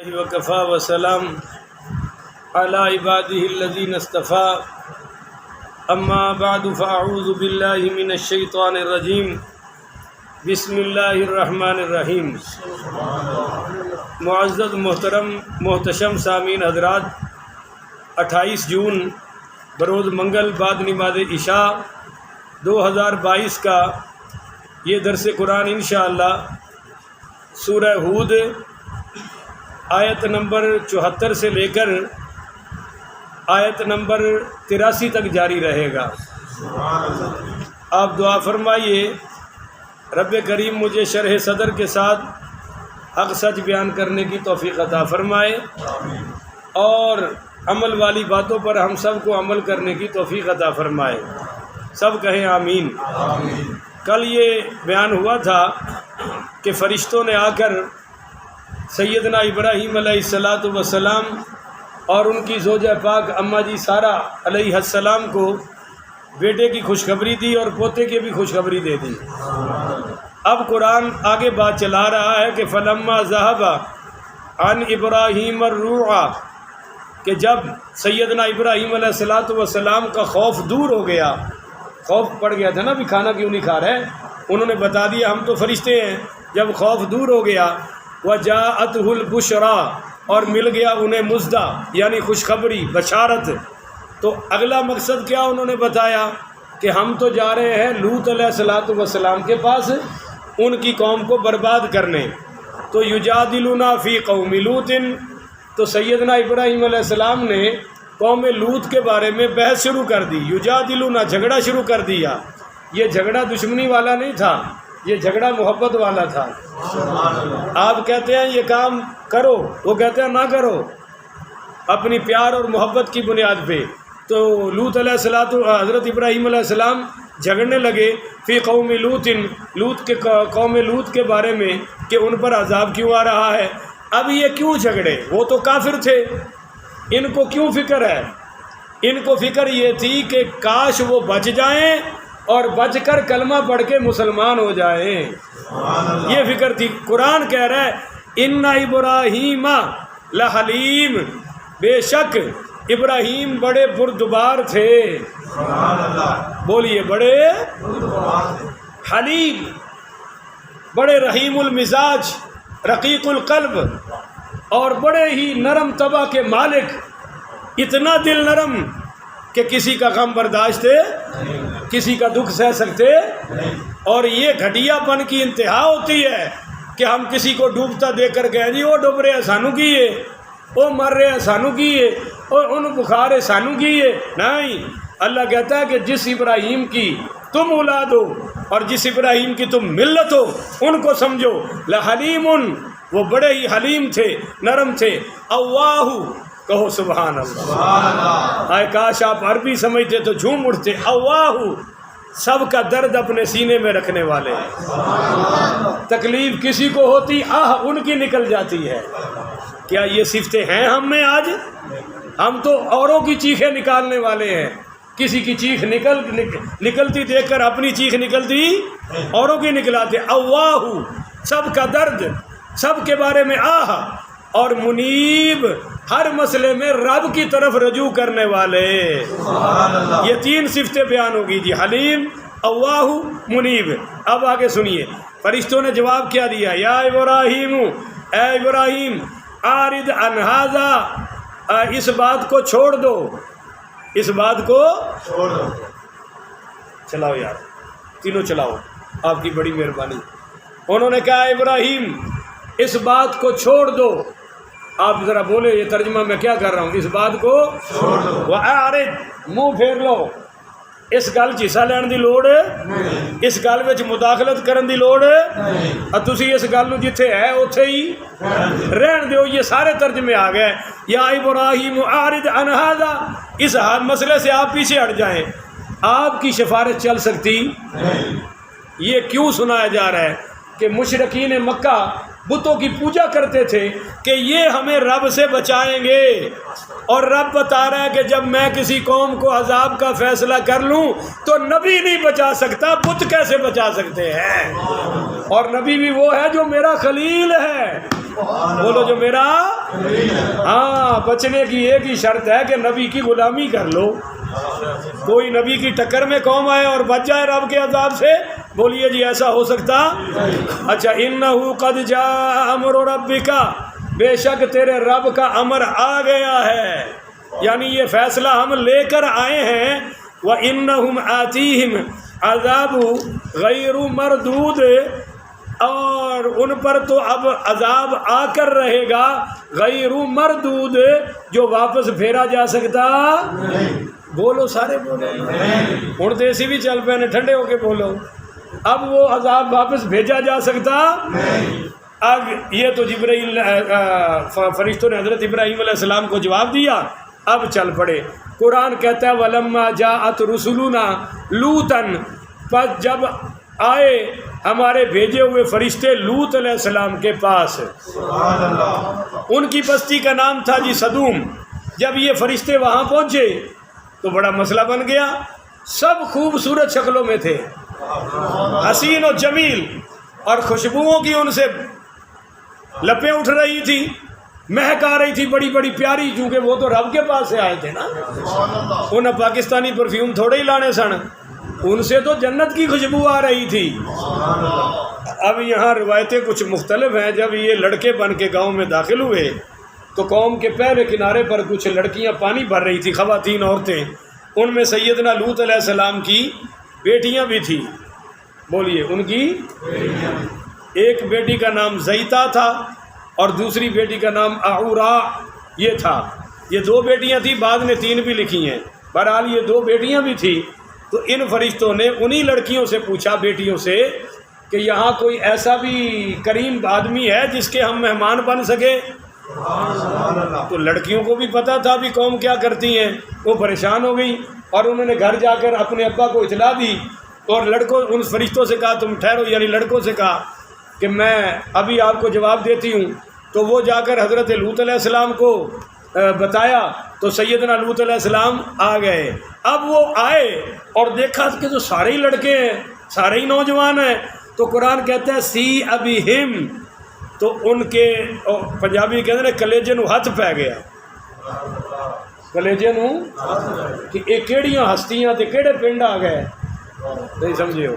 وکفا وسلام علی عباده الذین اصطفى اما بعد فاعوذ باللہ من الشیطان الرجیم بسم اللہ الرحمن الرحیم۔ معزز محترم محتشم سامعین حضرات، 28 جون بروز منگل بعد نماز عشاء 2022 کا یہ درس قرآن انشاءاللہ سورہ ہود آیت نمبر 74 سے لے کر آیت نمبر 83 تک جاری رہے گا۔ آپ دعا فرمائیے رب کریم مجھے شرح صدر کے ساتھ حق سچ بیان کرنے کی توفیق عطا فرمائے اور عمل والی باتوں پر ہم سب کو عمل کرنے کی توفیق عطا فرمائے۔ سب کہیں آمین۔ کل یہ بیان ہوا تھا کہ فرشتوں نے آ کر سیدنا ابراہیم علیہ السلام اور ان کی زوجہ پاک اماں جی سارہ علیہ السلام کو بیٹے کی خوشخبری دی اور پوتے کی بھی خوشخبری دے دی۔ اب قرآن آگے بات چلا رہا ہے کہ فلما ذهب عن ابراہیم الروع، کہ جب سیدنا ابراہیم علیہ السلام کا خوف دور ہو گیا، خوف پڑ گیا تھا نا بھی کھانا کیوں نہیں کھا رہے، انہوں نے بتا دیا ہم تو فرشتے ہیں۔ جب خوف دور ہو گیا وجاءته البشرا، اور مل گیا انہیں مزدہ یعنی خوشخبری بشارت، تو اگلا مقصد کیا انہوں نے بتایا کہ ہم تو جا رہے ہیں لوط علیہ السلام کے پاس ان کی قوم کو برباد کرنے۔ تو یجادلنا فی قوم لوط، تو سیدنا ابراہیم علیہ السلام نے قوم لوط کے بارے میں بحث شروع کر دی، یجادلنا جھگڑا شروع کر دیا۔ یہ جھگڑا دشمنی والا نہیں تھا، یہ جھگڑا محبت والا تھا۔ آپ کہتے ہیں یہ کام کرو، وہ کہتے ہیں نہ کرو، اپنی پیار اور محبت کی بنیاد پہ۔ تو لوط علیہ حضرت ابراہیم علیہ السلام جھگڑنے لگے فی قوم لوط کے قوم لوط کے بارے میں کہ ان پر عذاب کیوں آ رہا ہے۔ اب یہ کیوں جھگڑے؟ وہ تو کافر تھے، ان کو کیوں فکر ہے؟ ان کو فکر یہ تھی کہ کاش وہ بچ جائیں اور بچ کر کلمہ پڑھ کے مسلمان ہو جائیں، یہ فکر تھی۔ قرآن کہہ رہا ہے ان ابراہیم لحلیم، بے شک ابراہیم بڑے بردبار تھے۔ بولیے بڑے حلیم، بڑے رحیم المزاج، رقیق القلب، اور بڑے ہی نرم طبع کے مالک۔ اتنا دل نرم کہ کسی کا غم برداشت، کسی کا دکھ سہ سکتے، اور یہ گھٹیا پن کی انتہا ہوتی ہے کہ ہم کسی کو ڈوبتا دیکھ کر گئے جی وہ ڈوب رہے ہیں سانو کیے، وہ مر رہے ہیں سانو کیے، اور ان بخار ہے سانو کیے۔ نہیں، اللہ کہتا ہے کہ جس ابراہیم کی تم اولاد ہو اور جس ابراہیم کی تم ملت ہو ان کو سمجھو۔ لحلیم، وہ بڑے ہی حلیم تھے، نرم تھے۔ اواہ، کہو سبحان اللہ۔ آئے کاش آپ عربی سمجھتے تو جھوم اٹھتے۔ اواہ، سب کا درد اپنے سینے میں رکھنے والے ہیں۔ تکلیف کسی کو ہوتی، آہ ان کی نکل جاتی ہے۔ کیا یہ صفتیں ہیں ہم میں آج؟ ہم تو اوروں کی چیخیں نکالنے والے ہیں، کسی کی چیخ نکلتی دیکھ کر اپنی چیخ نکلتی اوروں کی نکلاتے۔ اواہ، سب کا درد، سب کے بارے میں آہ، اور منیب، ہر مسئلے میں رب کی طرف رجوع کرنے والے۔ یہ 3 صفتیں بیان ہوگی جی، حلیم، اواہ، منیب۔ اب آگے سنیے، فرشتوں نے جواب کیا دیا، یا ابراہیم، اے ابراہیم، اعرض عن ھذا، اس بات کو چھوڑ دو، اس بات کو چھوڑ دو۔ چلاؤ یار، تینوں چلاؤ، آپ کی بڑی مہربانی۔ انہوں نے کہا ابراہیم اس بات کو چھوڑ دو۔ آپ ذرا بولے یہ ترجمہ میں کیا کر رہا ہوں، اس بات کو چھوڑ دو۔ وَأَعْرِضْ، منہ پھیر لو، اس گل 'ਚ حصہ لین دی لوڑ، اس گل وچ مداخلت کرن دی لوڑ، تسی اس گل نو جتھے ہے اوتھے ہی رہن دیو۔ یہ سارے ترجمے آ گئے۔ یا ابراہیم اعرض عن ھذا، اس مسئلے سے آپ پیچھے ہٹ جائیں، آپ کی سفارش چل سکتی۔ یہ کیوں سنایا جا رہا ہے کہ مشرکین مکہ بتوں کی پوجا کرتے تھے کہ یہ ہمیں رب سے بچائیں گے، اور رب بتا رہا ہے کہ جب میں کسی قوم کو عذاب کا فیصلہ کر لوں تو نبی نہیں بچا سکتا، بت کیسے بچا سکتے ہیں؟ اور نبی بھی وہ ہے جو میرا خلیل ہے، بولو جو میرا، ہاں بچنے کی ایک ہی شرط ہے کہ نبی کی غلامی کر لو. کوئی نبی کی ٹکر میں قوم آئے اور بچ جائے رب کے عذاب سے، بولیے جی ایسا ہو سکتا؟ اچھا، انہ قد جاء امر ربک، بے شک تیرے رب کا امر آ گیا ہے، یعنی یہ فیصلہ ہم لے کر آئے ہیں. وَإِنَّهُمْ آتِيهِمْ عَذَابُ غَيْرُ مَرْدُودٍ، اور ان پر تو اب عذاب آ کر رہے گا غیر مردود، جو واپس پھیرا جا سکتا نہیں. بولو سارے بولو، ہوں تو اسی بھی چل پے نے، ٹھنڈے ہو کے بولو. اب وہ عذاب واپس بھیجا جا سکتا نہیں. اب یہ تو جبرائیل فرشتوں نے حضرت ابراہیم علیہ السلام کو جواب دیا. اب چل پڑے. قرآن کہتا ہے وَلَمَّا جَاءَتْ رُسُلُنَا لُوطًا، پس جب آئے ہمارے بھیجے ہوئے فرشتے لوط علیہ السلام کے پاس، ان کی بستی کا نام تھا جی سدوم. جب یہ فرشتے وہاں پہنچے تو بڑا مسئلہ بن گیا. سب خوبصورت شکلوں میں تھے، حسین و جمیل، اور خوشبوؤں کی ان سے لپیں اٹھ رہی تھی، مہک آ رہی تھی بڑی بڑی پیاری، چونکہ وہ تو رب کے پاس سے آئے تھے نا. انہیں پاکستانی پرفیوم تھوڑے ہی لانے سن، ان سے تو جنت کی خوشبو آ رہی تھی. اب یہاں روایتیں کچھ مختلف ہیں. جب یہ لڑکے بن کے گاؤں میں داخل ہوئے تو قوم کے پہلے کنارے پر کچھ لڑکیاں پانی بھر رہی تھی، خواتین عورتیں. ان میں سیدنا لوط علیہ السلام کی بیٹیاں بھی تھیں. بولیے ان کی ایک بیٹی کا نام زیتا تھا اور دوسری بیٹی کا نام اعورا یہ تھا. یہ دو بیٹیاں تھیں، بعد میں 3 بھی لکھی ہیں. بہرحال یہ 2 بیٹیاں بھی تھیں. تو ان فرشتوں نے انہی لڑکیوں سے پوچھا، بیٹیوں سے، کہ یہاں کوئی ایسا بھی کریم آدمی ہے جس کے ہم مہمان بن سکے. تو لڑکیوں کو بھی پتہ تھا بھی قوم کیا کرتی ہیں. وہ پریشان ہو گئی اور انہوں نے گھر جا کر اپنے ابا کو اطلاع دی. اور لڑکوں ان فرشتوں سے کہا تم ٹھہرو، یعنی لڑکوں سے کہا کہ میں ابھی آپ کو جواب دیتی ہوں. تو وہ جا کر حضرت لوط علیہ السلام کو بتایا تو سیدنا لوط علیہ السلام آ گئے. اب وہ آئے اور دیکھا کہ جو سارے ہی لڑکے ہیں، سارے ہی نوجوان ہیں. تو قرآن کہتا ہے سی ابہم، تو ان کے پنجابی کہتے ہیں کلیجے نو ہاتھ پی گیا. کلیجے نو کہ یہ کیڑیاں ہستیاں تے کیڑے پنڈ آ گئے، نہیں سمجھے ہو؟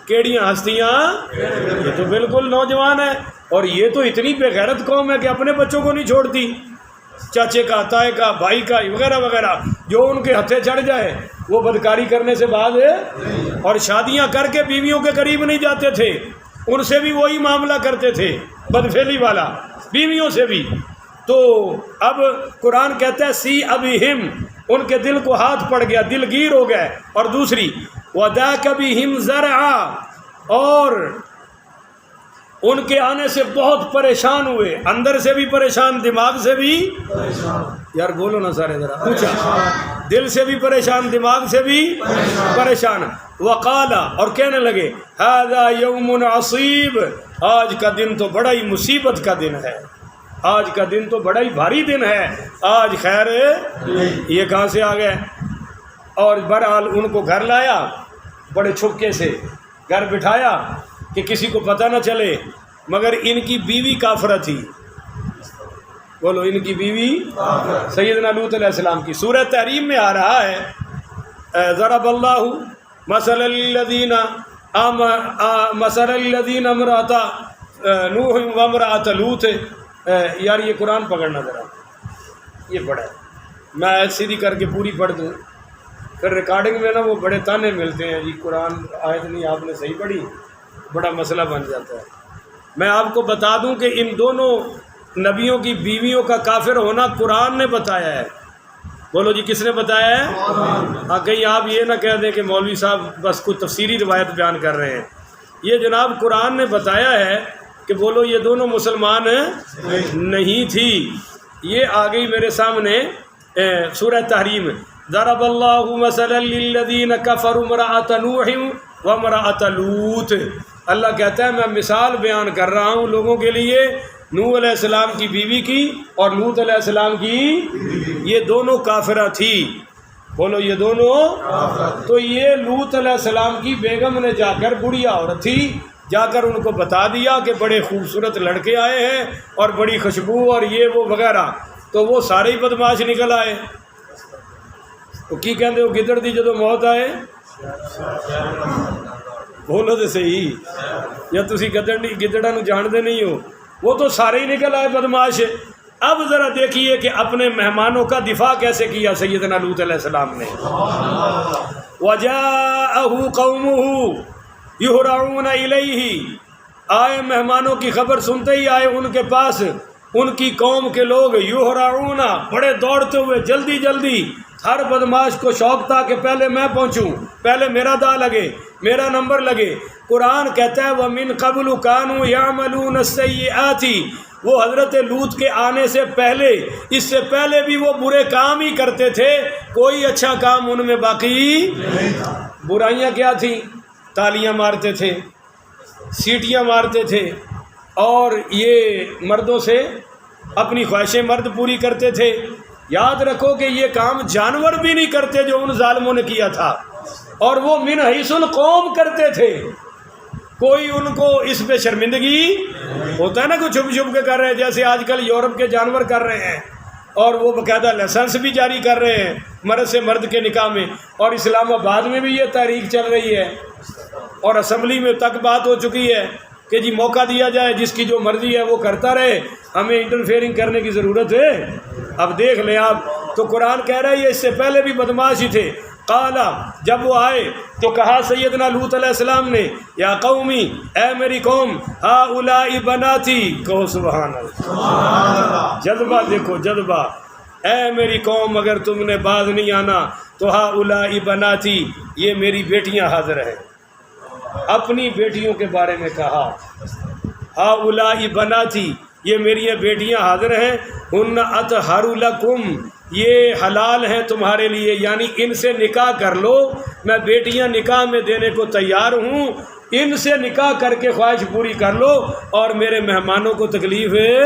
کیڑیاں ہستیاں، یہ تو بالکل نوجوان ہے. اور یہ تو اتنی بے غیرت قوم ہے کہ اپنے بچوں کو نہیں چھوڑتی، چاچے کا، تائے کا، بھائی کا وغیرہ وغیرہ، جو ان کے ہتھے چڑھ جائے وہ بدکاری کرنے سے بعد اور شادیاں کر کے بیویوں کے قریب نہیں جاتے تھے. ان سے بھی وہی معاملہ کرتے تھے، بدفعلی والا، بیویوں سے بھی. تو اب قرآن کہتا ہے سی ابہم، ان کے دل کو ہاتھ پڑ گیا، دل گیر ہو گئے. اور دوسری وَذَاكَ بِهِمْ زَرْعًا، اور ان کے آنے سے بہت پریشان ہوئے، اندر سے بھی پریشان، دماغ سے بھی یار بولو نا سارے ذرا پوچھا، دل سے بھی پریشان، دماغ سے بھی پریشان. وقال، اور کہنے لگے هَذَا يَوْمٌ عَصِيبٌ، آج کا دن تو بڑا ہی مصیبت کا دن ہے، آج کا دن تو بڑا ہی بھاری دن ہے، آج خیر یہ کہاں سے آ گئے. اور بہرحال ان کو گھر لایا، بڑے چھپکے سے گھر بٹھایا کہ کسی کو پتہ نہ چلے. مگر ان کی بیوی کافرہ تھی. بولو ان کی بیوی سیدنا لوط علیہ السلام کی. سورہ تحریم میں آ رہا ہے ضرب اللہ مثل الذین امرأۃ نوح وامرأۃ لوط. یار یہ قرآن پکڑنا ذرا، یہ پڑھا ہے، میں سیدھی کر کے پوری پڑھ دوں، پھر ریکارڈنگ میں نا وہ بڑے تانے ملتے ہیں جی قرآن آیت نہیں آپ نے صحیح پڑھی، بڑا مسئلہ بن جاتا ہے. میں آپ کو بتا دوں کہ ان دونوں نبیوں کی بیویوں کا کافر ہونا قرآن نے بتایا ہے. بولو جی کس نے بتایا ہے؟ ہاں، کہیں آپ یہ نہ کہہ دیں کہ مولوی صاحب بس کچھ تفسیری روایت بیان کر رہے ہیں. یہ جناب قرآن نے بتایا ہے کہ بولو یہ دونوں مسلمان نہیں تھی. یہ آ گئی میرے سامنے سورہ تحریم. ضرب اللہ مثلا للذین کفروا امرأۃ نوح وامرأۃ لوط. اللہ کہتا ہے میں مثال بیان کر رہا ہوں لوگوں کے لیے نوح علیہ السلام کی بیوی کی اور لوط علیہ السلام کی. یہ دونوں کافرہ تھی. بولو یہ دونوں. تو یہ لوط علیہ السلام کی بیگم نے جا کر، بڑھیا عورت تھی، جا کر ان کو بتا دیا کہ بڑے خوبصورت لڑکے آئے ہیں اور بڑی خوشبو اور یہ وہ وغیرہ، تو وہ سارے ہی بدماش نکل آئے۔ تو کی کہندے ہو گدڑ دی جدو موت آئے، بولو تو صحیح، یا تسی گدڑا نو جاندے نہیں ہو، وہ تو سارے ہی نکل آئے بدماش۔ اب ذرا دیکھیے کہ اپنے مہمانوں کا دفاع کیسے کیا سیدنا لوط علیہ السلام نے۔ وَجَاءَهُ قَوْمُهُ يُهْرَعُونَ إِلَيْهِ، آئے مہمانوں کی خبر سنتے ہی آئے ان کے پاس ان کی قوم کے لوگ، يُهْرَعُونَ بڑے دوڑتے ہوئے جلدی جلدی۔ ہر بدماش کو شوق تھا کہ پہلے میں پہنچوں، پہلے میرا دا لگے، میرا نمبر لگے۔ قرآن کہتا ہے وَمِن قَبْلُ كَانُوا يَعْمَلُونَ السَّيِّئَاتِ، وہ حضرت لوط کے آنے سے پہلے، اس سے پہلے بھی وہ برے کام ہی کرتے تھے، کوئی اچھا کام ان میں باقی نہیں تھا۔ برائیاں کیا تھیں؟ تالیاں مارتے تھے، سیٹیاں مارتے تھے، اور یہ مردوں سے اپنی خواہشیں مرد پوری کرتے تھے۔ یاد رکھو کہ یہ کام جانور بھی نہیں کرتے جو ان ظالموں نے کیا تھا، اور وہ من حیث القوم کرتے تھے، کوئی ان کو اس پہ شرمندگی ہوتا ہے نا، کوئی چھپ چھپ کے کر رہے ہیں، جیسے آج کل یورپ کے جانور کر رہے ہیں، اور وہ باقاعدہ لائسنس بھی جاری کر رہے ہیں مرد سے مرد کے نکاح میں، اور اسلام آباد میں بھی یہ تحریک چل رہی ہے، اور اسمبلی میں تک بات ہو چکی ہے کہ جی موقع دیا جائے، جس کی جو مرضی ہے وہ کرتا رہے، ہمیں انٹرفیئرنگ کرنے کی ضرورت ہے۔ اب دیکھ لیں آپ، تو قرآن کہہ رہا ہے یہ اس سے پہلے بھی بدماش ہی تھے۔ قالا، جب وہ آئے تو کہا سیدنا لوط علیہ السلام نے، یا قومی، اے میری قوم، ہؤلاء بناتی، کہو سبحان اللہ، جذبہ دیکھو جذبہ، اے میری قوم اگر تم نے باز نہیں آنا تو ہؤلاء بناتی، یہ میری بیٹیاں حاضر ہیں۔ اپنی بیٹیوں کے بارے میں کہا، ہؤلاء بناتی، یہ میری بیٹیاں حاضر ہیں، ہن اطہر لکم، یہ حلال ہیں تمہارے لیے، یعنی ان سے نکاح کر لو، میں بیٹیاں نکاح میں دینے کو تیار ہوں، ان سے نکاح کر کے خواہش پوری کر لو، اور میرے مہمانوں کو تکلیف ہے۔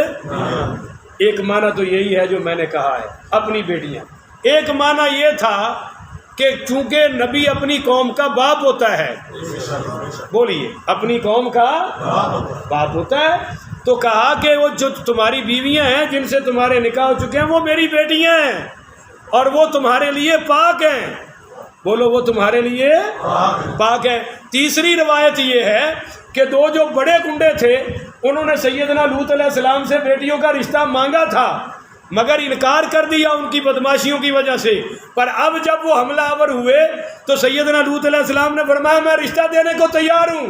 ایک معنی تو یہی ہے جو میں نے کہا ہے، اپنی بیٹیاں۔ ایک معنی یہ تھا کہ چونکہ نبی اپنی قوم کا باپ ہوتا ہے، بولیے، اپنی قوم کا باپ ہوتا ہے، تو کہا کہ وہ جو تمہاری بیویاں ہیں جن سے تمہارے نکاح ہو چکے ہیں وہ میری بیٹیاں ہیں، اور وہ تمہارے لیے پاک ہیں، بولو وہ تمہارے لیے پاک ہیں۔ تیسری روایت یہ ہے کہ دو جو بڑے گنڈے تھے انہوں نے سیدنا لوط علیہ السلام سے بیٹیوں کا رشتہ مانگا تھا، مگر انکار کر دیا ان کی بدماشیوں کی وجہ سے۔ پر اب جب وہ حملہ آور ہوئے تو سیدنا لوط علیہ السلام نے فرمایا میں رشتہ دینے کو تیار ہوں،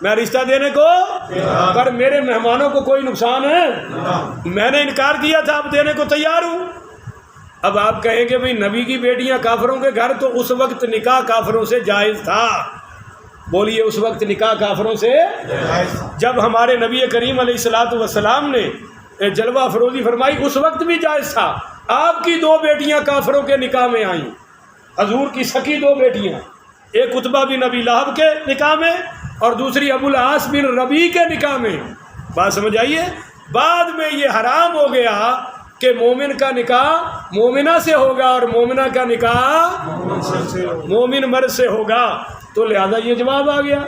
میں رشتہ دینے کو، پر میرے مہمانوں کو کوئی نقصان ہے؟ میں نے انکار کیا تھا، اب دینے کو تیار ہوں۔ اب آپ کہیں گے بھئی نبی کی بیٹیاں کافروں کے گھر، تو اس وقت نکاح کافروں سے جائز تھا، بولیے اس وقت نکاح کافروں سے جب ہمارے نبی کریم علیہ الصلوۃ والسلام نے جلوہ افروزی فرمائی اس وقت بھی جائز تھا۔ آپ کی دو بیٹیاں کافروں کے نکاح میں آئیں، حضور کی سکی دو بیٹیاں، ایک عتبہ بن ابی لہب کے نکاح میں اور دوسری ابو العاص بن ربیع کے نکاح میں، بات سمجھ آئیے۔ بعد میں یہ حرام ہو گیا کہ مومن کا نکاح مومنہ سے ہوگا اور مومنہ کا نکاح مومن مرد سے ہوگا، تو لہذا یہ جواب آ گیا۔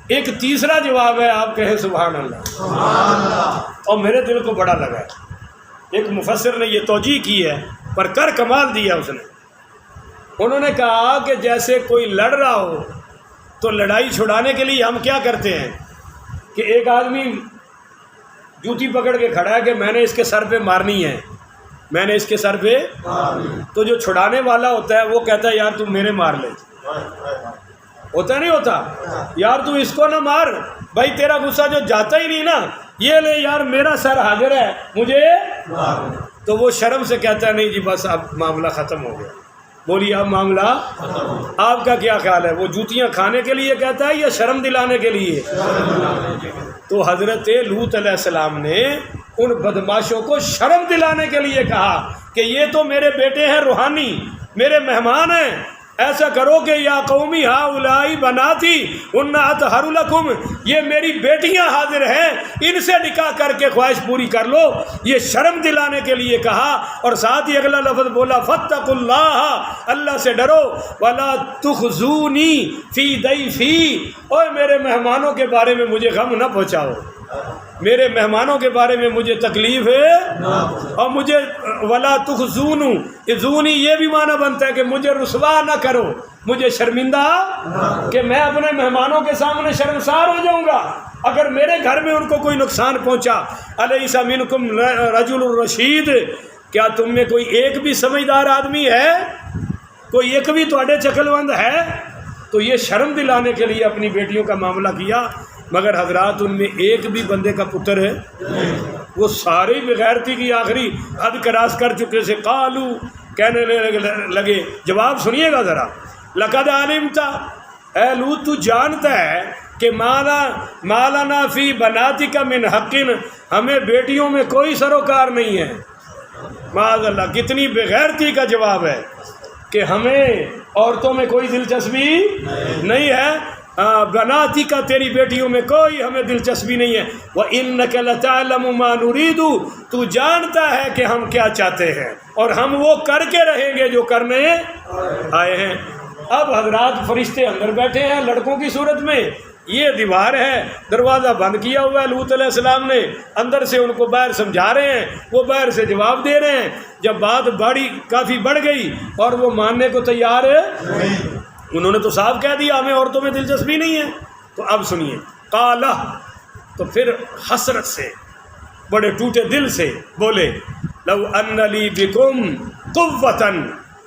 ایک تیسرا جواب ہے، آپ کہیں سبحان اللہ، اور میرے دل کو بڑا لگا ہے، ایک مفسر نے یہ توجیہ کی ہے پر کر کمال دیا اس نے۔ انہوں نے کہا کہ جیسے کوئی لڑ رہا ہو تو لڑائی چھڑانے کے لیے ہم کیا کرتے ہیں کہ ایک آدمی جوتی پکڑ کے کھڑا ہے کہ میں نے اس کے سر پہ مارنی ہے، میں نے اس کے سر پہ، تو جو چھڑانے والا ہوتا ہے وہ کہتا ہے یار تم میرے مار لے، ہوتا نہیں ہوتا، یار تو اس کو نہ مار، بھائی تیرا غصہ جو جاتا ہی نہیں نا، یہ لے یار میرا سر حاضر ہے مجھے، تو وہ شرم سے کہتا ہے نہیں جی بس اب معاملہ ختم ہو گیا۔ بولیے اب معاملہ، آپ کا کیا خیال ہے، وہ جوتیاں کھانے کے لیے کہتا ہے یا شرم دلانے کے لیے؟ تو حضرت لوط علیہ السلام نے ان بدماشوں کو شرم دلانے کے لیے کہا کہ یہ تو میرے بیٹے ہیں روحانی، میرے مہمان ہیں، ایسا کرو کہ یا قومی ہاؤلائی بناتی ان اطہر لکم، یہ میری بیٹیاں حاضر ہیں، ان سے نکاح کر کے خواہش پوری کر لو. یہ شرم دلانے کے لیے کہا، اور ساتھ ہی اگلا لفظ بولا فاتقوا اللہ، اللہ سے ڈرو، ولا تخزونی فی ضیفی، اور میرے مہمانوں کے بارے میں مجھے غم نہ پہنچاؤ، میرے مہمانوں کے بارے میں مجھے تکلیف ہے، اور مجھے ولا تخزونو، زونی یہ بھی معنی بنتا ہے کہ مجھے رسوا نہ کرو، مجھے شرمندہ، کہ میں اپنے مہمانوں کے سامنے شرمسار ہو جاؤں گا اگر میرے گھر میں ان کو کوئی نقصان پہنچا. الیس منکم رجل الرشید، کیا تم میں کوئی ایک بھی سمجھدار آدمی ہے، کوئی ایک بھی تواڈے چکلوند ہے؟ تو یہ شرم دلانے کے لیے اپنی بیٹیوں کا معاملہ کیا. مگر حضرات ان میں ایک بھی بندے کا پتر ہے؟ وہ سارے بغیرتی کی آخری حد کراس کر چکے سے قالو، کہنے لگے، جواب سنیے گا ذرا، لقد علمت، اے لوط تو جانتا ہے کہ مالانا فی بناتک من حق، ہمیں بیٹیوں میں کوئی سروکار نہیں ہے. معاذ اللہ، کتنی بغیرتی کا جواب ہے کہ ہمیں عورتوں میں کوئی دلچسپی نہیں ہے، بناتی کا، تیری بیٹیوں میں کوئی ہمیں دلچسپی نہیں ہے. وَإِنَّكَ لَتَعْلَمُ مَا نُرِيدُ، تو جانتا ہے کہ ہم کیا چاہتے ہیں، اور ہم وہ کر کے رہیں گے جو کرنے آئے ہیں. اب حضرات فرشتے اندر بیٹھے ہیں لڑکوں کی صورت میں، یہ دیوار ہے، دروازہ بند کیا ہوا ہے، لوط علیہ السلام نے اندر سے ان کو باہر سمجھا رہے ہیں، وہ باہر سے جواب دے رہے ہیں. جب بات کافی بڑھ گئی اور وہ ماننے کو تیار ہے، انہوں نے تو صاف کہہ دیا ہمیں عورتوں میں دلچسپی نہیں ہے. تو اب سنیے، قالہ، تو پھر حسرت سے، بڑے ٹوٹے دل سے بولے، لو ان لی بکم قوتاً،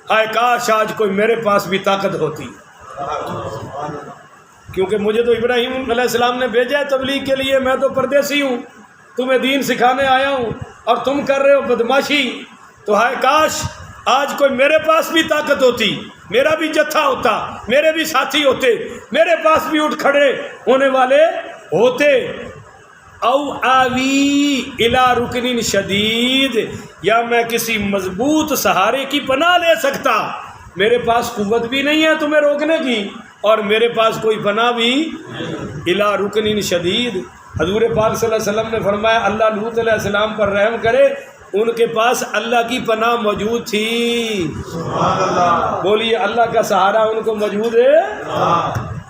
ہائے کاش آج کوئی میرے پاس بھی طاقت ہوتی، کیونکہ مجھے تو ابراہیم علیہ السلام نے بھیجا ہے تبلیغ کے لیے، میں تو پردیسی ہوں، تمہیں دین سکھانے آیا ہوں، اور تم کر رہے ہو بدماشی. تو ہائے کاش آج کوئی میرے پاس بھی طاقت ہوتی، میرا بھی جتھا ہوتا، میرے بھی ساتھی ہوتے، میرے پاس بھی اٹھ کھڑے ہونے والے ہوتے. او آوی الی رکن شدید، یا میں کسی مضبوط سہارے کی پناہ لے سکتا. میرے پاس قوت بھی نہیں ہے تمہیں روکنے کی، اور میرے پاس کوئی پناہ بھی. الی رکن شدید، حضور پاک صلی اللہ علیہ وسلم نے فرمایا اللہ لوط علیہ السلام پر رحم کرے، ان کے پاس اللہ کی پناہ موجود تھی. سبحان اللہ، بولیے اللہ کا سہارا ان کو موجود ہے.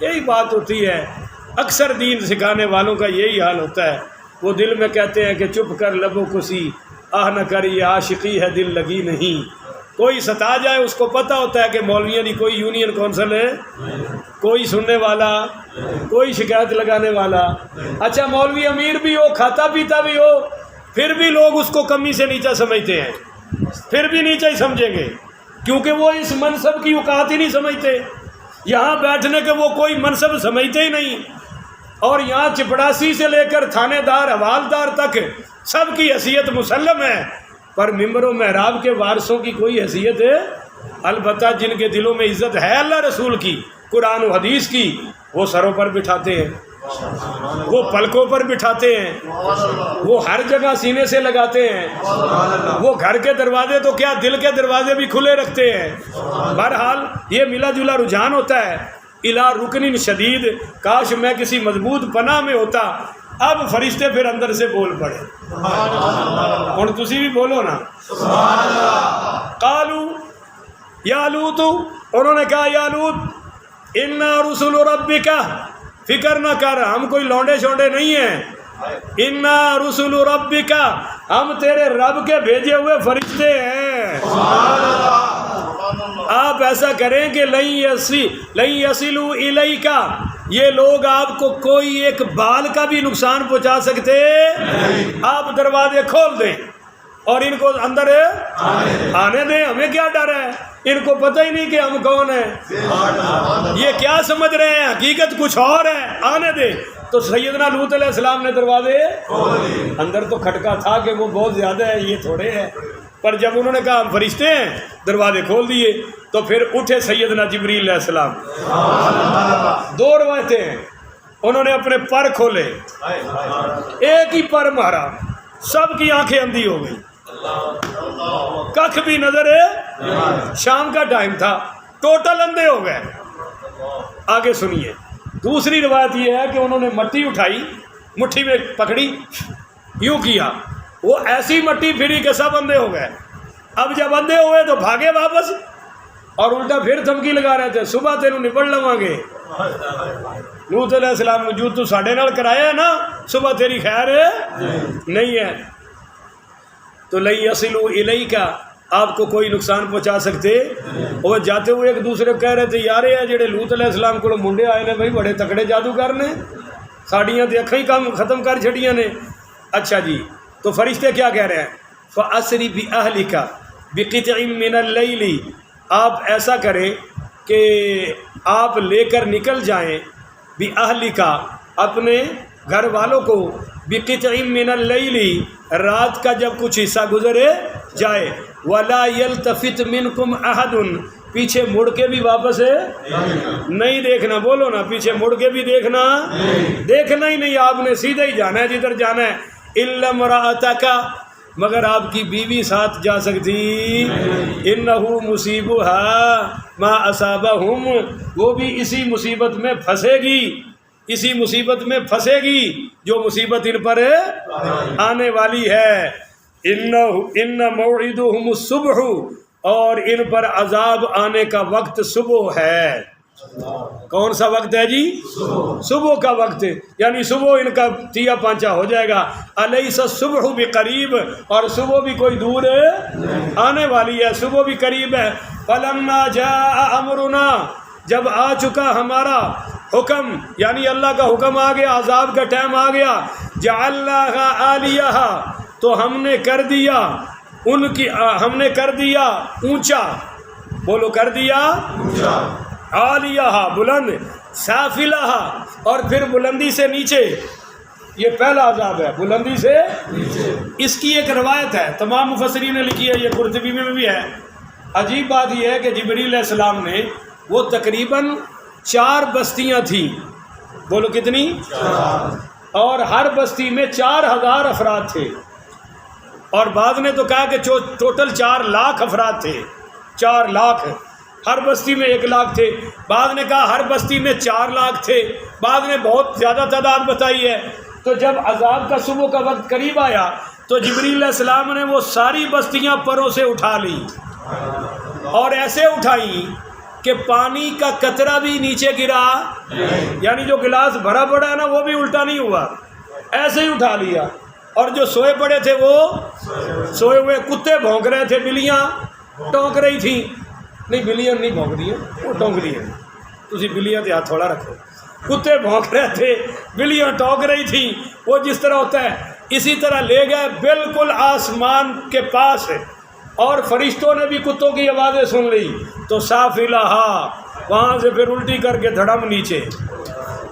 یہی بات ہوتی ہے، اکثر دین سکھانے والوں کا یہی حال ہوتا ہے. وہ دل میں کہتے ہیں کہ چپ کر لبوں کو سی، آہ نہ کر یہ عاشقی ہے دل لگی نہیں. کوئی ستا جائے اس کو پتہ ہوتا ہے کہ مولویوں کی کوئی یونین کونسل ہے، کوئی سننے والا، کوئی شکایت لگانے والا. اچھا مولوی امیر بھی ہو، کھاتا پیتا بھی ہو، پھر بھی لوگ اس کو کمی سے نیچا سمجھتے ہیں، پھر بھی نیچا ہی سمجھیں گے، کیونکہ وہ اس منصب کی اوقات ہی نہیں سمجھتے. یہاں بیٹھنے کے وہ کوئی منصب سمجھتے ہی نہیں، اور یہاں چپڑاسی سے لے کر تھانے دار، حوالدار تک سب کی حیثیت مسلم ہے، پر ممبر و محراب کے وارثوں کی کوئی حیثیت ہے؟ البتہ جن کے دلوں میں عزت ہے اللہ رسول کی، قرآن و حدیث کی، وہ سروں پر بٹھاتے ہیں، وہ پلکوں پر بٹھاتے ہیں، وہ ہر جگہ سینے سے لگاتے ہیں، وہ گھر کے دروازے تو کیا دل کے دروازے بھی کھلے رکھتے ہیں. بہرحال یہ ملا جلا رجحان ہوتا ہے. الی رکن شدید، کاش میں کسی مضبوط پناہ میں ہوتا. اب فرشتے پھر اندر سے بول پڑے، اور تسی بھی بولو نا. قالو یا لوط، انہوں نے کہا یا لوط انا رسول ربک، فکر نہ کر ہم کوئی لونڈے شونڈے نہیں ہیں، انا رسول ربک، ہم تیرے رب کے بھیجے ہوئے فرشتے ہیں. آپ ایسا کریں کہ لن یصلوا الیک، یہ لوگ آپ کو کوئی ایک بال کا بھی نقصان پہنچا سکتے. آپ دروازے کھول دیں اور ان کو اندر آنے دیں، ہمیں کیا ڈر ہے، ان کو پتہ ہی نہیں کہ ہم کون ہیں، یہ کیا سمجھ رہے ہیں، حقیقت کچھ اور ہے، آنے دیں. تو سیدنا لوط علیہ السلام نے دروازے اندر تو کھٹکا تھا کہ وہ بہت زیادہ ہے، یہ تھوڑے ہیں، پر جب انہوں نے کہا ہم فرشتے ہیں، دروازے کھول دیے. تو پھر اٹھے سیدنا جبریل علیہ السلام. دو روایتیں ہیں، انہوں نے اپنے پر کھولے، ایک ہی پر مارا، سب کی آنکھیں اندھی ہو گئی، ککھ بھی نظر ہے. شام کا ٹائم تھا، ٹوٹل اندھے ہو گئے۔ آگے سنیے، دوسری روایت یہ ہے کہ انہوں نے مٹی اٹھائی، مٹھی میں پکڑی، یوں کیا، وہ ایسی مٹی پھری کہ سب اندھے ہو گئے۔ اب جب اندھے ہوئے تو بھاگے واپس، اور الٹا پھر دھمکی لگا رہے تھے صبح تینوں نبڑ لواں گے۔ لوط علیہ السلام جو تو ساڈے نال کرایا ہے نا، صبح تیری خیر نہیں ہے۔ تو لن یصلوا الیک، آپ کو کوئی نقصان پہنچا سکتے۔ وہ جاتے ہوئے ایک دوسرے کو کہہ رہے تھے یار یہ جڑے لوط علیہ السلام کو منڈے آئے نے بھائی بڑے تکڑے جادوگر نے، ساڑیاں تے اکھاں ہی کام ختم کر چھڑیاں نے۔ اچھا جی، تو فرشتے کیا کہہ رہے ہیں؟ فَأَسْرِ بِأَهْلِكَ بِقِطْعٍ مِّنَ اللَّيْلِ، آپ ایسا کریں کہ آپ لے کر نکل جائیں بِأَهْلِكَ، اپنے گھر والوں کو، بِقِطْعٍ مِّنَ اللَّيْلِ، رات کا جب کچھ حصہ گزرے جائے، وَلَا يَلْتَفِتْ مِنْكُمْ أَحَدٌ، پیچھے مڑ کے بھی واپس نہیں دیکھنا، بولو نا، پیچھے مڑ کے بھی دیکھنا دیکھنا ہی نہیں، آپ نے سیدھا ہی جانا ہے جدھر جانا ہے۔ إِلَّا امْرَأَتَكَ، مگر آپ کی بیوی ساتھ جا سکتی، انہو مصیبہا ما اصابہم، وہ بھی اسی مصیبت میں پھنسے گی، اسی مصیبت میں پھنسے گی جو مصیبت ان پر آنے والی ہے۔ ان موعدہم الصبح، اور ان پر عذاب آنے کا وقت صبح ہے۔ کون سا وقت ہے جی؟ صبح کا وقت، یعنی صبح ان کا تیا پانچا ہو جائے گا۔ الیس الصبح بقریب، اور صبح بھی کوئی دور آنے والی ہے، صبح بھی قریب ہے۔ فلما جاء امرنا، جب آ چکا ہمارا حکم، یعنی اللہ کا حکم آ گیا، عذاب کا ٹائم آ گیا، جعلناها عالیہا، تو ہم نے کر دیا ان کی، ہم نے کر دیا اونچا، بولو کر دیا اونچا، عالیہا بلند، سافلہا، اور پھر بلندی سے نیچے۔ یہ پہلا عذاب ہے، بلندی سے نیچے۔ اس کی ایک روایت ہے، تمام مفسرین نے لکھی ہے، یہ قرطبی میں بھی ہے۔ عجیب بات یہ ہے کہ جبریل علیہ السلام نے، وہ تقریباً 4 بستیاں تھیں، بولو کتنی؟ 4، اور ہر بستی میں 4000 افراد تھے، اور بعض نے تو کہا کہ ٹوٹل 4 لاکھ افراد تھے، 4 لاکھ، ہر بستی میں 1 لاکھ تھے، بعض نے کہا ہر بستی میں 4 لاکھ تھے، بعض نے بہت زیادہ تعداد بتائی ہے۔ تو جب عذاب کا صبح کا وقت قریب آیا تو جبریل علیہ السلام نے وہ ساری بستیاں پروں سے اٹھا لی، اور ایسے اٹھائیں کہ پانی کا قطرہ بھی نیچے گرا، یعنی جو گلاس بھرا پڑا ہے نا وہ بھی الٹا نہیں ہوا، ایسے ہی اٹھا لیا۔ اور جو سوئے پڑے تھے وہ سوئے ہوئے، کتے بھونک رہے تھے، بلیاں ٹونک رہی تھیں، نہیں بلیاں نہیں بھونک رہی ہیں، وہ ٹونک رہی ہیں، تسی بلیاں تے ہاتھ تھوڑا رکھو، کتے بھونک رہے تھے، بلیاں ٹونک رہی تھیں، وہ جس طرح ہوتا ہے اسی طرح لے گئے بالکل آسمان کے پاس، اور فرشتوں نے بھی کتوں کی آوازیں سن لی، تو سافلہا، وہاں سے پھر الٹی کر کے دھڑم نیچے۔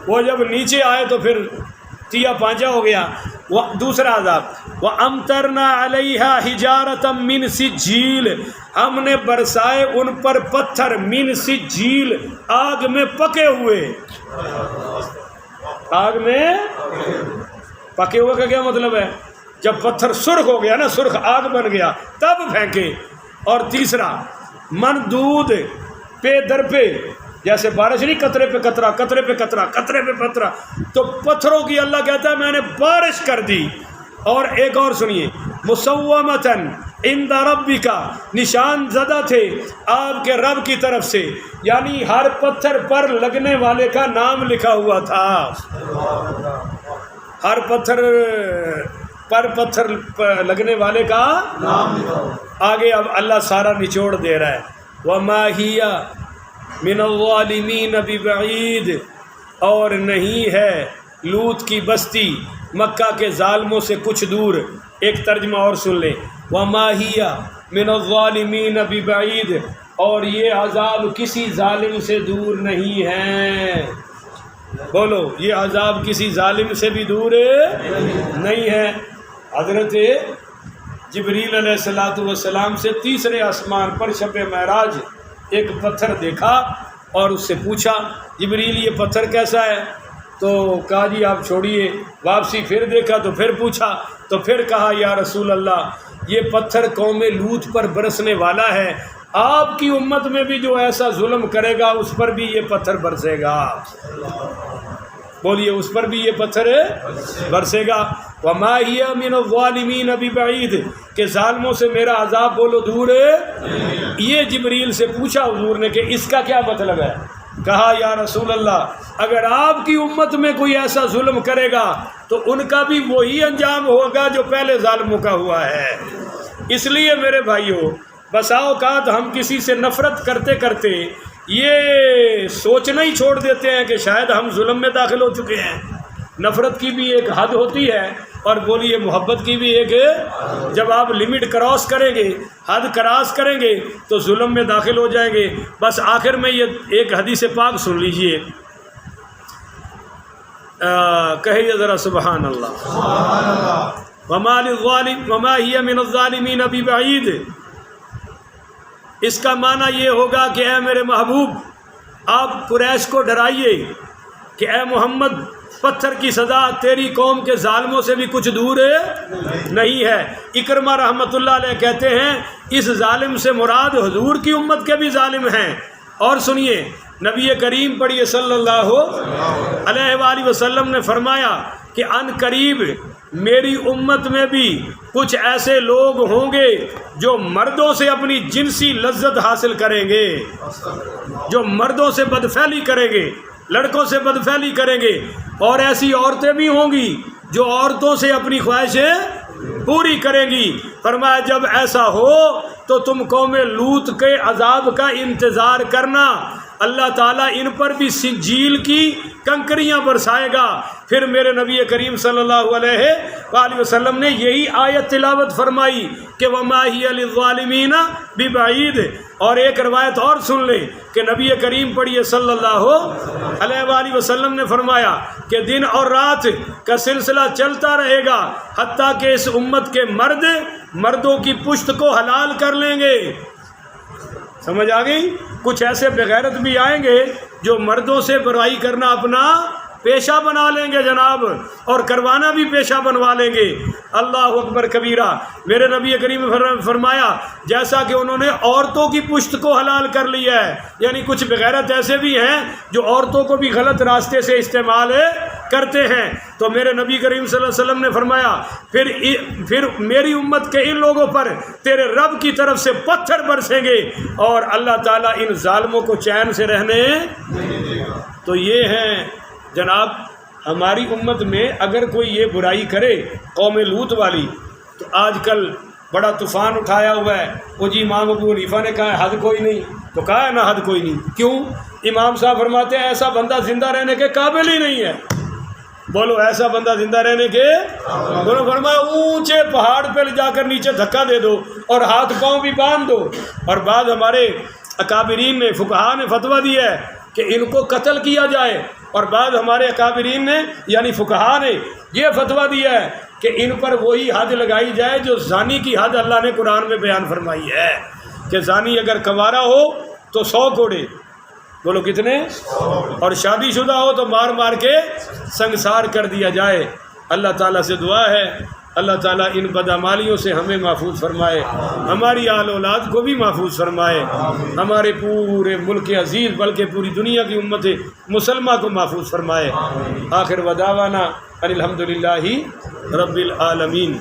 وہ جب نیچے آئے تو پھر تیا پانچا ہو گیا۔ وہ دوسرا عذاب، وَأَمْطَرْنَا عَلَيْهَا حِجَارَةً مِّن سِجِّيلٍ، ہم نے برسائے ان پر پتھر، من سجیل، آگ میں پکے ہوئے۔ آگ میں پکے ہوئے کا کیا مطلب ہے؟ جب پتھر سرخ ہو گیا نا، سرخ آگ بن گیا تب پھینکے۔ اور تیسرا مندود، پہ در پہ، جیسے بارش نہیں، قطرے پہ قطرہ، قطرے پہ قطرہ، قطرے پہ قطرہ، تو پتھروں کی اللہ کہتا ہے میں نے بارش کر دی۔ اور ایک اور سنیے، مسومتاً عند ربک، نشان زدہ تھے آپ کے رب کی طرف سے، یعنی ہر پتھر پر لگنے والے کا نام لکھا ہوا تھا، ہر پتھر پر پتھر لگنے والے کا نام لکھا ہوا۔ آگے اب اللہ سارا نچوڑ دے رہا ہے، وَمَا هِيَ مِنَ الظَّالِمِينَ بِبَعِيدٍ، اور نہیں ہے لوط کی بستی مکہ کے ظالموں سے کچھ دور۔ ایک ترجمہ اور سن لیں، وَمَا هِيَ مِنَ الظَّالِمِينَ بِبَعِيدٍ، اور یہ عذاب کسی ظالم سے دور نہیں ہے۔ بولو، یہ عذاب کسی ظالم سے بھی دور نہیں ہے۔ حضرت جبریل علیہ السلام سے تیسرے آسمان پر شب معراج ایک پتھر دیکھا، اور اس سے پوچھا جبریل یہ پتھر کیسا ہے؟ تو کہا جی آپ چھوڑیے۔ واپسی پھر دیکھا تو پھر پوچھا، تو پھر کہا یا رسول اللہ یہ پتھر قوم لوط پر برسنے والا ہے، آپ کی امت میں بھی جو ایسا ظلم کرے گا اس پر بھی یہ پتھر برسے گا. بولیے اس پر بھی یہ پتھر برسے گا. وما ہی من الظالمین ببعید، کہ ظالموں سے میرا عذاب بولو دور ہے. یہ جبریل سے پوچھا حضور نے کہ اس کا کیا مطلب ہے؟ کہا یا رسول اللہ اگر آپ کی امت میں کوئی ایسا ظلم کرے گا تو ان کا بھی وہی انجام ہوگا جو پہلے ظالموں کا ہوا ہے. اس لیے میرے بھائیوں، بسا اوقات ہم کسی سے نفرت کرتے کرتے یہ سوچنا ہی چھوڑ دیتے ہیں کہ شاید ہم ظلم میں داخل ہو چکے ہیں. نفرت کی بھی ایک حد ہوتی ہے اور بولیے محبت کی بھی ایک. جب آپ لمٹ کراس کریں گے، حد کراس کریں گے تو ظلم میں داخل ہو جائیں گے. بس آخر میں یہ ایک حدیث پاک سن لیجئے، کہیے ذرا سبحان اللہ. وما ہی من الظالمین ببعید، اس کا معنی یہ ہوگا کہ اے میرے محبوب آپ قریش کو ڈرائیے کہ اے محمد پتھر کی سزا تیری قوم کے ظالموں سے بھی کچھ دور نہیں ہے. اکرمہ رحمۃ اللہ علیہ کہتے ہیں اس ظالم سے مراد حضور کی امت کے بھی ظالم ہیں. اور سنیے نبی کریم پڑھیے صلی اللہ علیہ وآلہ وسلم نے فرمایا کہ ان قریب میری امت میں بھی کچھ ایسے لوگ ہوں گے جو مردوں سے اپنی جنسی لذت حاصل کریں گے، جو مردوں سے بدفعلی کریں گے، لڑکوں سے بدفعلی کریں گے. اور ایسی عورتیں بھی ہوں گی جو عورتوں سے اپنی خواہشیں پوری کریں گی. فرمایا جب ایسا ہو تو تم قوم لوط کے عذاب کا انتظار کرنا، اللہ تعالیٰ ان پر بھی سجیل کی کنکریاں برسائے گا. پھر میرے نبی کریم صلی اللہ علیہ وآلہ وسلم نے یہی آیت تلاوت فرمائی کہ وما ہی للظالمین ببعید. اور ایک روایت اور سن لیں کہ نبی کریم پڑھیے صلی اللہ علیہ وآلہ وسلم نے فرمایا کہ دن اور رات کا سلسلہ چلتا رہے گا حتیٰ کہ اس امت کے مرد مردوں کی پشت کو حلال کر لیں گے. سمجھ آ گئی؟ کچھ ایسے بغیرت بھی آئیں گے جو مردوں سے برائی کرنا اپنا پیشہ بنا لیں گے جناب، اور کروانا بھی پیشہ بنوا لیں گے. اللہ اکبر کبیرہ. میرے نبی کریم فرمایا جیسا کہ انہوں نے عورتوں کی پشت کو حلال کر لیا ہے، یعنی کچھ بغیرت ایسے بھی ہیں جو عورتوں کو بھی غلط راستے سے استعمال کرتے ہیں. تو میرے نبی کریم صلی اللہ علیہ وسلم نے فرمایا پھر میری امت کے ان لوگوں پر تیرے رب کی طرف سے پتھر برسیں گے اور اللہ تعالیٰ ان ظالموں کو چین سے رہنے. تو یہ ہیں جناب ہماری امت میں اگر کوئی یہ برائی کرے قوم لوط والی، تو آج کل بڑا طوفان اٹھایا ہوا ہے. وہ جی امام ابو حنیفہ نے کہا ہے حد کوئی نہیں، تو کہا ہے نہ حد کوئی نہیں. کیوں؟ امام صاحب فرماتے ہیں ایسا بندہ زندہ رہنے کے قابل ہی نہیں ہے. بولو ایسا بندہ زندہ رہنے کے. انہوں نے فرمایا اونچے پہاڑ پہ لے جا کر نیچے دھکا دے دو اور ہاتھ پاؤں بھی باندھ دو. اور بعد ہمارے اکابرین نے فقہا نے فتویٰ دیا ہے کہ ان کو قتل کیا جائے، اور بعد ہمارے اکابرین نے یعنی فقہا نے یہ فتویٰ دیا ہے کہ ان پر وہی حد لگائی جائے جو زانی کی حد اللہ نے قرآن میں بیان فرمائی ہے کہ زانی اگر کنوارا ہو تو 100 کوڑے. بولو کتنے؟ اور شادی شدہ ہو تو مار مار کے سنگسار کر دیا جائے. اللہ تعالیٰ سے دعا ہے اللہ تعالیٰ ان بدعمالیوں سے ہمیں محفوظ فرمائے، ہماری آل اولاد کو بھی محفوظ فرمائے، ہمارے پورے ملک عزیز بلکہ پوری دنیا کی امت مسلمہ کو محفوظ فرمائے. آخر ودعوانا ان الحمدللہ رب العالمین.